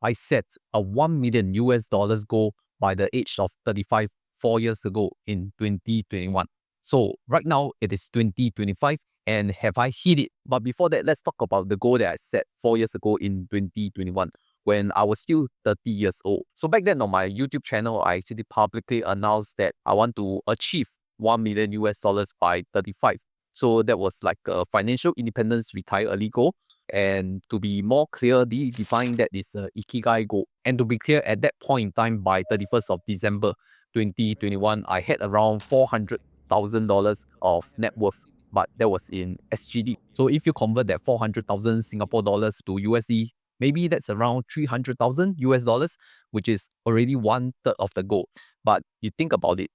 I set a 1 million US dollars goal by the age of 35, 4 years ago in 2021. So right now it is 2025, and have I hit it? But before that, let's talk about the goal that I set 4 years ago in 2021 when I was still 30 years old. So back then on my YouTube channel, I actually publicly announced that I want to achieve 1 million US dollars by 35. So that was like a financial independence, retire early goal. And to be more clearly defined, that is a ikigai goal. And to be clear, at that point in time, by 31st of December 2021, I had around $400,000 of net worth, but that was in SGD. So if you convert that 400,000 Singapore dollars to USD, maybe that's around 300,000 US dollars, which is already one third of the goal. But you think about it,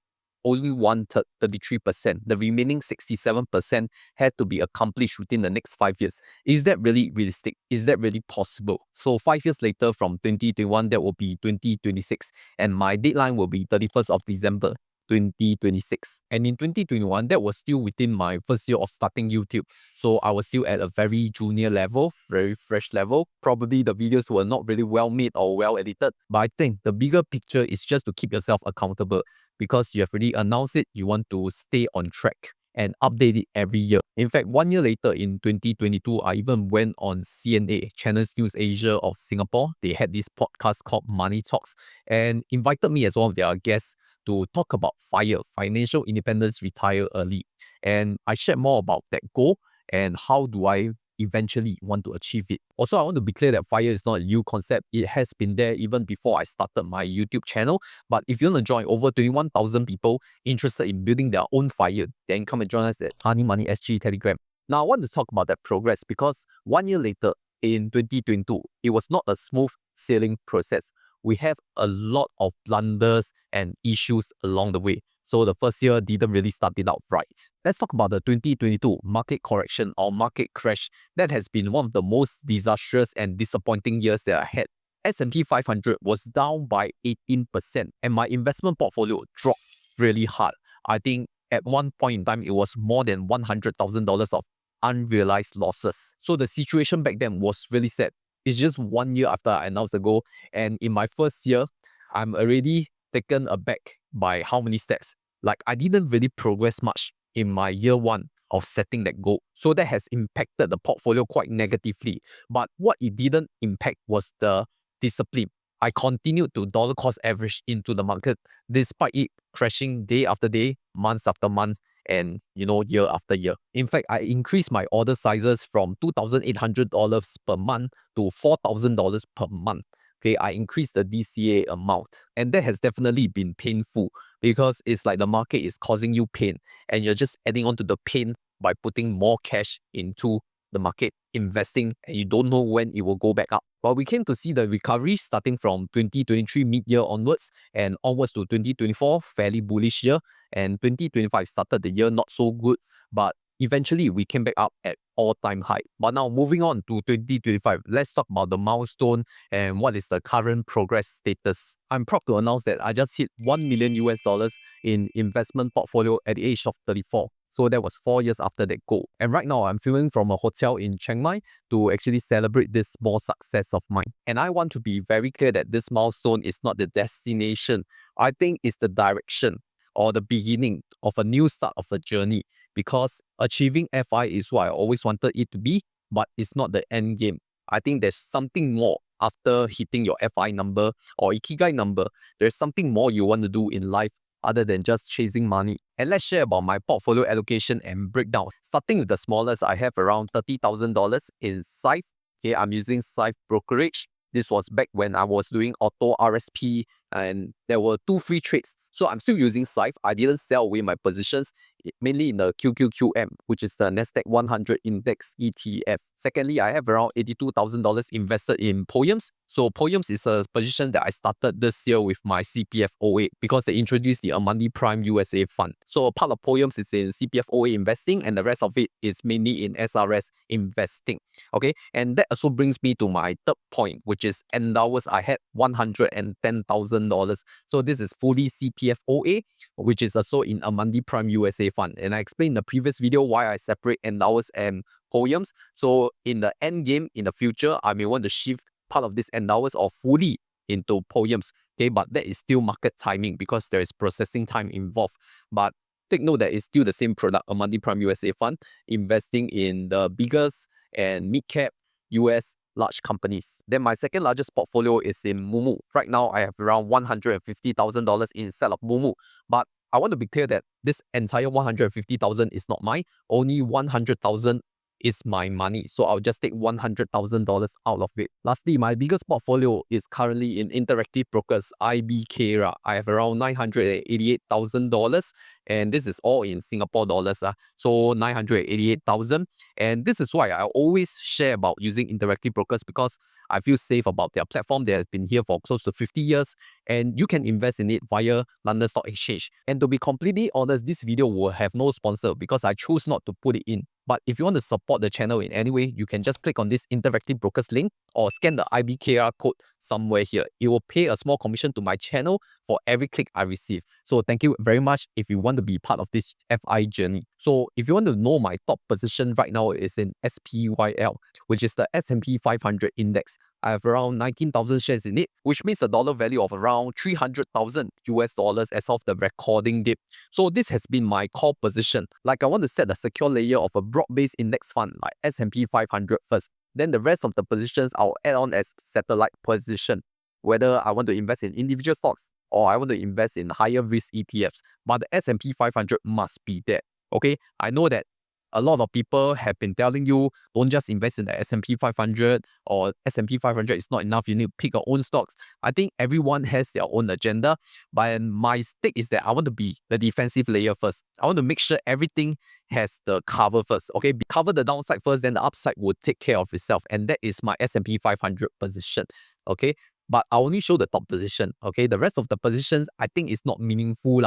only one third, 33%. The remaining 67% had to be accomplished within the next 5 years. Is that really realistic? Is that really possible? So 5 years later, from 2021, that will be 2026. And my deadline will be 31st of December 2026. And in 2021, that was still within my first year of starting YouTube. So I was still at a very junior level, very fresh level. Probably the videos were not really well made or well edited. But I think the bigger picture is just to keep yourself accountable, because you have already announced it, you want to stay on track and update it every year. In fact, 1 year later in 2022, I even went on CNA, Channels News Asia of Singapore. They had this podcast called Money Talks and invited me as one of their guests to talk about FIRE, financial independence, retire early. And I shared more about that goal and how do I eventually want to achieve it. Also, I want to be clear that FIRE is not a new concept. It has been there even before I started my YouTube channel. But if you want to join over 21,000 people interested in building their own FIRE, then come and join us at Honey Money SG Telegram. Now, I want to talk about that progress because 1 year later in 2022, it was not a smooth sailing process. We have a lot of blunders and issues along the way. So the first year didn't really start it out right. Let's talk about the 2022 market correction or market crash. That has been one of the most disastrous and disappointing years that I had. S&P 500 was down by 18% and my investment portfolio dropped really hard. I think at one point in time, it was more than $100,000 of unrealized losses. So the situation back then was really sad. It's just 1 year after I announced the goal, and in my first year, I'm already taken aback by how many steps. Like I didn't really progress much in my year one of setting that goal. So that has impacted the portfolio quite negatively. But what it didn't impact was the discipline. I continued to dollar cost average into the market despite it crashing day after day, month after month, and year after year. In fact, I increased my order sizes from $2,800 per month to $4,000 per month. Okay, I increased the DCA amount, and that has definitely been painful because it's like the market is causing you pain and you're just adding on to the pain by putting more cash into the market, investing, and you don't know when it will go back up. But we came to see the recovery starting from 2023 mid-year onwards and onwards to 2024, fairly bullish year, and 2025 started the year not so good, but eventually we came back up at all-time high. But now moving on to 2025, let's talk about the milestone and what is the current progress status. I'm proud to announce that I just hit 1 million US dollars in investment portfolio at the age of 34. So that was 4 years after that goal. And right now I'm filming from a hotel in Chiang Mai to actually celebrate this small success of mine. And I want to be very clear that this milestone is not the destination. I think it's the direction or the beginning of a new start of a journey, because achieving FI is what I always wanted it to be, but it's not the end game. I think there's something more after hitting your FI number or Ikigai number. There's something more you want to do in life other than just chasing money. And let's share about my portfolio allocation and breakdown. Starting with the smallest, I have around $30,000 in Scythe. Okay, I'm using Scythe brokerage. This was back when I was doing auto RSP and there were 2 free trades. So I'm still using Scythe. I didn't sell away my positions, mainly in the QQQM, which is the Nasdaq 100 Index ETF. Secondly, I have around $82,000 invested in Poems. So Poems is a position that I started this year with my CPF 08 because they introduced the Amandi Prime USA fund. So a part of Poems is in CPF 08 investing and the rest of it is mainly in SRS investing. Okay, and that also brings me to my third point, which is endowers. I had $110,000. So this is fully CPF 08, which is also in Amandi Prime USA fund. And I explained in the previous video why I separate endowers and Poems. So in the end game, in the future, I may want to shift part of this endowers or fully into poems. Okay, but that is still market timing because there is processing time involved. But take note that it's still the same product, a multi-prime USA fund, investing in the biggest and mid-cap US large companies. Then my second largest portfolio is in Mumu. Right now, I have around $150,000 inside of Mumu. But I want to be clear that this entire 150,000 is not mine. Only 100,000 is my money. So I'll just take $100,000 out of it. Lastly, my biggest portfolio is currently in Interactive Brokers, IBKRA. I have around $988,000 and this is all in Singapore dollars. So 988,000. And this is why I always share about using Interactive Brokers because I feel safe about their platform. They have been here for close to 50 years and you can invest in it via London Stock Exchange. And to be completely honest, this video will have no sponsor because I choose not to put it in. But if you want to support the channel in any way, you can just click on this Interactive Brokers link or scan the IBKR code somewhere here. It will pay a small commission to my channel for every click I receive. So thank you very much if you want to be part of this FI journey. So if you want to know my top position right now is in SPYL, which is the S&P 500 index. I have around 19,000 shares in it, which means a dollar value of around 300,000 US dollars as of the recording date. So this has been my core position. Like I want to set a secure layer of a broad-based index fund like S&P 500 first. Then the rest of the positions I'll add on as satellite position, whether I want to invest in individual stocks or I want to invest in higher risk ETFs. But the S&P 500 must be there. Okay, I know that a lot of people have been telling you don't just invest in the S&P 500 or S&P 500 is not enough, you need to pick your own stocks. I think everyone has their own agenda, but my stake is that I want to be the defensive layer first. I want to make sure everything has the cover first. Okay, cover the downside first, then the upside will take care of itself, and that is my S&P 500 position. Okay, but I only show the top position. Okay, the rest of the positions I think is not meaningful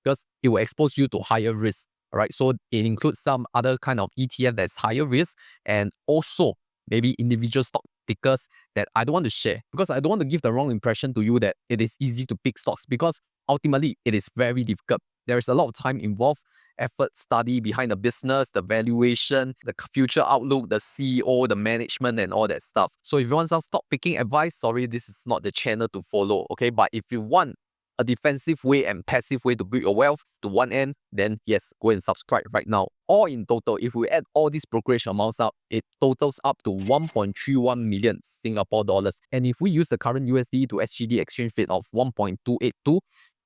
because it will expose you to higher risk. Alright, so it includes some other kind of ETF that's higher risk and also maybe individual stock tickers that I don't want to share because I don't want to give the wrong impression to you that it is easy to pick stocks because ultimately it is very difficult. There is a lot of time involved, effort, study behind the business, the valuation, the future outlook, the CEO, the management and all that stuff. So if you want some stock picking advice, sorry, this is not the channel to follow, okay? But if you want a defensive way and passive way to build your wealth to one end, then yes, go and subscribe right now. All in total, if we add all these brokerage amounts up, it totals up to 1.31 million Singapore dollars. And if we use the current USD to SGD exchange rate of 1.282,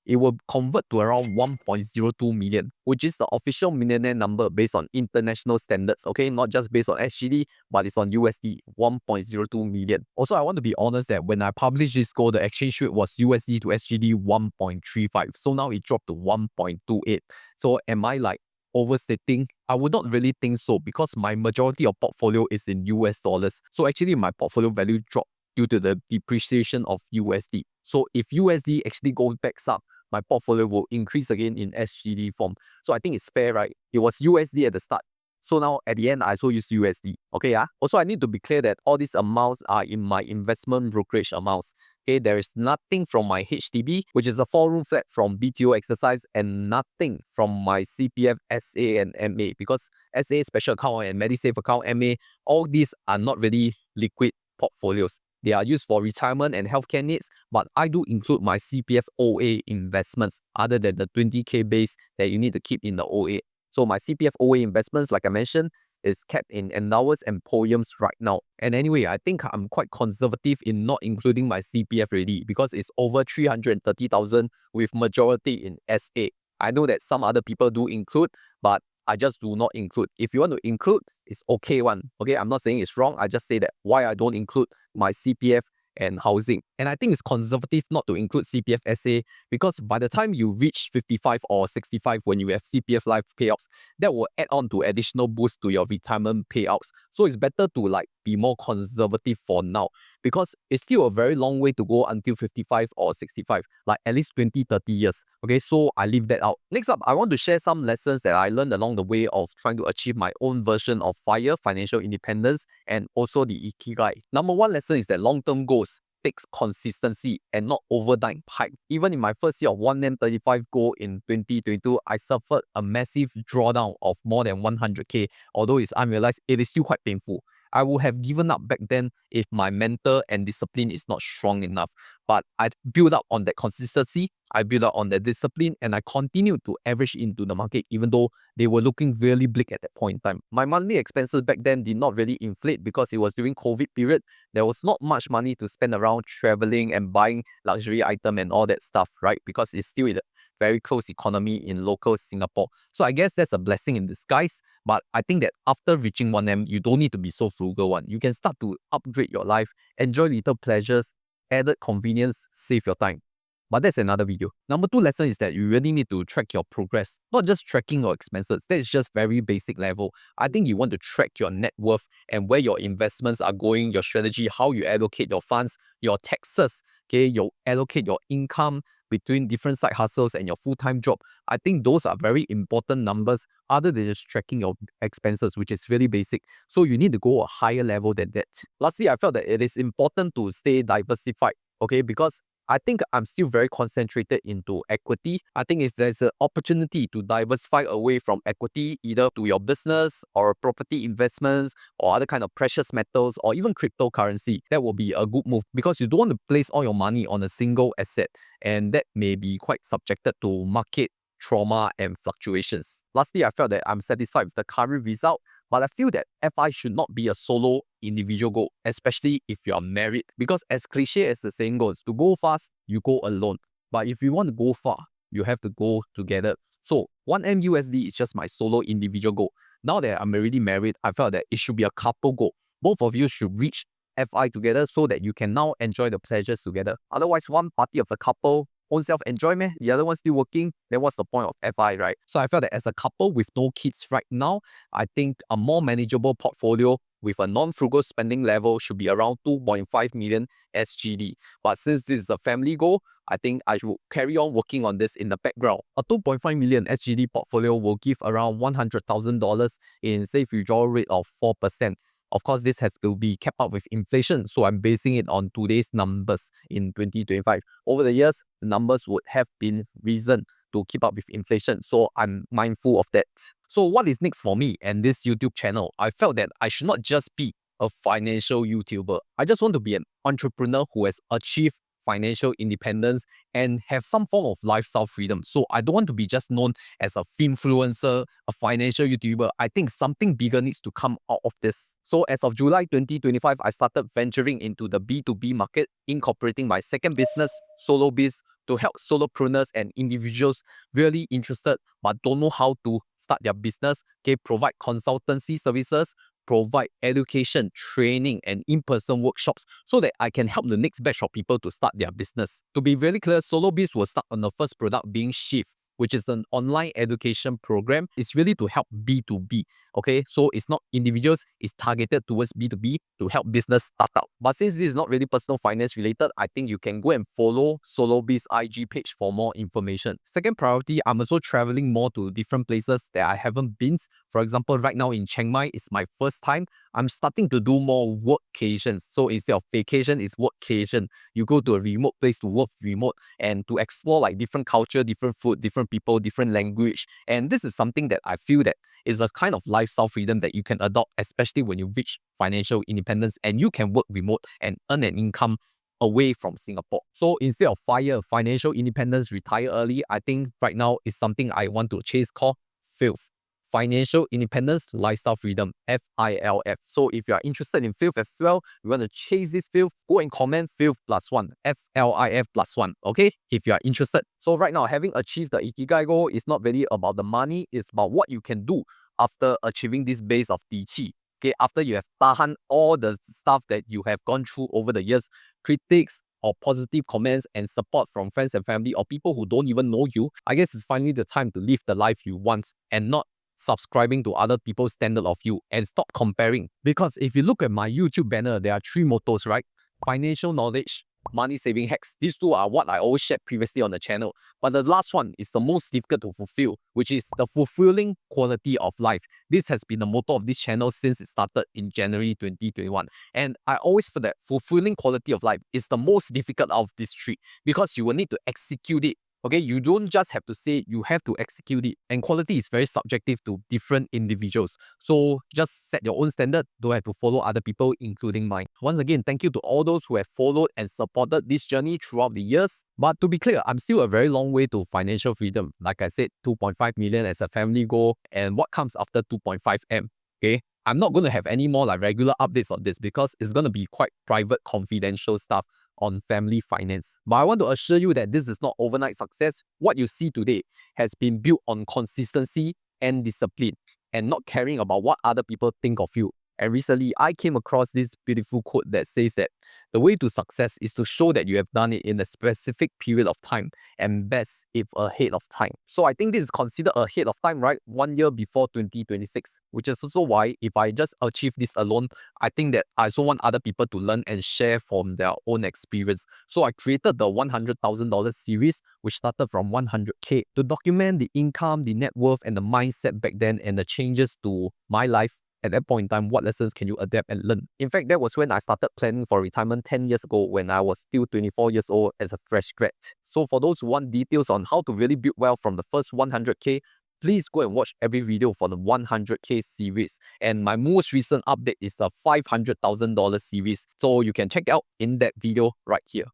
it will convert to around 1.02 million, which is the official millionaire number based on international standards, okay? Not just based on SGD, but it's on USD, 1.02 million. Also, I want to be honest that when I published this goal, the exchange rate was USD to SGD 1.35. So now it dropped to 1.28. So am I like overstating? I would not really think so because my majority of portfolio is in US dollars. So actually my portfolio value dropped due to the depreciation of USD. So if USD actually goes back up, my portfolio will increase again in SGD form. So I think it's fair, right? It was USD at the start. So now at the end, I also use USD. Okay, Also, I need to be clear that all these amounts are in my investment brokerage amounts. Okay, there is nothing from my HDB, which is a 4-room flat from BTO exercise, and nothing from my CPF, SA, and MA because SA, special account, and MediSave account, MA, all these are not really liquid portfolios. They are used for retirement and healthcare needs, but I do include my CPF OA investments other than the 20K base that you need to keep in the OA. So my CPF OA investments, like I mentioned, is kept in endowers and poems right now. And anyway, I think I'm quite conservative in not including my CPF already because it's over 330,000 with majority in SA. I know that some other people do include, but I just do not include. If you want to include, it's okay one. Okay, I'm not saying it's wrong. I just say that why I don't include my CPF and housing. And I think it's conservative not to include CPF SA because by the time you reach 55 or 65 when you have CPF life payouts, that will add on to additional boost to your retirement payouts. So it's better to like be more conservative for now because it's still a very long way to go until 55 or 65, like at least 20-30 years. Okay, so I leave that out. Next up, I want to share some lessons that I learned along the way of trying to achieve my own version of FIRE, financial independence, and also the Ikigai. Number one lesson is that long-term goals takes consistency and not overnight hype. Even in my first year of 1M35 goal in 2022, I suffered a massive drawdown of more than 100K. Although it's unrealized, it is still quite painful. I would have given up back then if my mental and discipline is not strong enough. But I build up on that consistency, I build up on that discipline, and I continue to average into the market even though they were looking really bleak at that point in time. My monthly expenses back then did not really inflate because it was during COVID period. There was not much money to spend around traveling and buying luxury item and all that stuff, right? Because it's still in a very close economy in local Singapore. So I guess that's a blessing in disguise. But I think that after reaching 1M, you don't need to be so frugal one. You can start to upgrade your life, enjoy little pleasures, added convenience, save your time. But that's another video. Number 2 lesson is that you really need to track your progress, not just tracking your expenses. That is just very basic level. I think you want to track your net worth and where your investments are going, your strategy, how you allocate your funds, your taxes, okay, you allocate your income between different side hustles and your full-time job. I think those are very important numbers other than just tracking your expenses, which is really basic. So you need to go a higher level than that. Lastly, I felt that it is important to stay diversified, okay, because I think I'm still very concentrated into equity. I think if there's an opportunity to diversify away from equity, either to your business or property investments or other kind of precious metals or even cryptocurrency, that will be a good move because you don't want to place all your money on a single asset, and that may be quite subjected to market trauma and fluctuations. Lastly, I felt that I'm satisfied with the current result, but I feel that FI should not be a solo individual goal, especially if you are married. Because as cliche as the saying goes, to go fast, you go alone. But if you want to go far, you have to go together. So 1M USD is just my solo individual goal. Now that I'm already married, I felt that it should be a couple goal. Both of you should reach FI together so that you can now enjoy the pleasures together. Otherwise, one party of the couple own self enjoy meh? The other one's still working, then what's the point of FI, right? So I felt that as a couple with no kids right now, I think a more manageable portfolio with a non-frugal spending level should be around 2.5 million SGD. But since this is a family goal, I think I will carry on working on this in the background. A 2.5 million SGD portfolio will give around $100,000 in safe withdrawal rate of 4%. Of course, this has to be kept up with inflation, so I'm basing it on today's numbers in 2025. Over the years, the numbers would have been risen to keep up with inflation, so I'm mindful of that. So what is next for me and this YouTube channel? I felt that I should not just be a financial YouTuber. I just want to be an entrepreneur who has achieved financial independence and have some form of lifestyle freedom. So I don't want to be just known as a influencer, a financial YouTuber. I think something bigger needs to come out of this. So as of July 2025, I started venturing into the B2B market, incorporating my second business, Solo Biz, to help solopreneurs and individuals really interested but don't know how to start their business, okay, provide consultancy services, provide education, training, and in-person workshops so that I can help the next batch of people to start their business. To be really clear, SoloBiz will start on the first product being Shift, which is an online education program. It's really to help B2B, okay? So it's not individuals, it's targeted towards B2B to help business start out. But since this is not really personal finance related, I think you can go and follow SoloBiz IG page for more information. Second priority, I'm also traveling more to different places that I haven't been. For example, right now in Chiang Mai, it's my first time. I'm starting to do more workcations. So instead of vacation, it's workcation. You go to a remote place to work remote and to explore like different culture, different food, different people, different language. And this is something that I feel that is a kind of lifestyle freedom that you can adopt, especially when you reach financial independence and you can work remote and earn an income away from Singapore. So instead of financial independence, retire early, I think right now is something I want to chase called FILF. Financial Independence, Lifestyle Freedom, FILF. So if you are interested in FILF as well, you want to chase this FILF, go and comment FILF +1, FLIF +1, okay? If you are interested. So right now, having achieved the Ikigai goal is not really about the money, it's about what you can do after achieving this base of 底气. Okay, after you have tahan all the stuff that you have gone through over the years, critics or positive comments and support from friends and family or people who don't even know you, I guess it's finally the time to live the life you want and not subscribing to other people's standard of you and stop comparing. Because if you look at my YouTube banner, there are 3 mottos, right? Financial knowledge, money saving hacks. These 2 are what I always shared previously on the channel. But the last one is the most difficult to fulfill, which is the fulfilling quality of life. This has been the motto of this channel since it started in January 2021. And I always feel that fulfilling quality of life is the most difficult out of these 3 because you will need to execute it Okay, you don't just have to say, you have to execute it. And quality is very subjective to different individuals. So just set your own standard. Don't have to follow other people, including mine. Once again, thank you to all those who have followed and supported this journey throughout the years. But to be clear, I'm still a very long way to financial freedom. Like I said, 2.5 million as a family goal. And what comes after 2.5 M? Okay, I'm not going to have any more like regular updates on this because it's going to be quite private, confidential stuff on family finance. But I want to assure you that this is not overnight success. What you see today has been built on consistency and discipline and not caring about what other people think of you. And recently, I came across this beautiful quote that says that the way to success is to show that you have done it in a specific period of time, and best if ahead of time. So I think this is considered ahead of time, right? 1 year before 2026, which is also why if I just achieve this alone, I think that I also want other people to learn and share from their own experience. So I created the $100,000 series, which started from 100K to document the income, the net worth, and the mindset back then and the changes to my life at that point in time. What lessons can you adapt and learn? In fact, that was when I started planning for retirement 10 years ago when I was still 24 years old as a fresh grad. So for those who want details on how to really build wealth from the first 100K, please go and watch every video for the 100K series. And my most recent update is the $500,000 series. So you can check out in that video right here.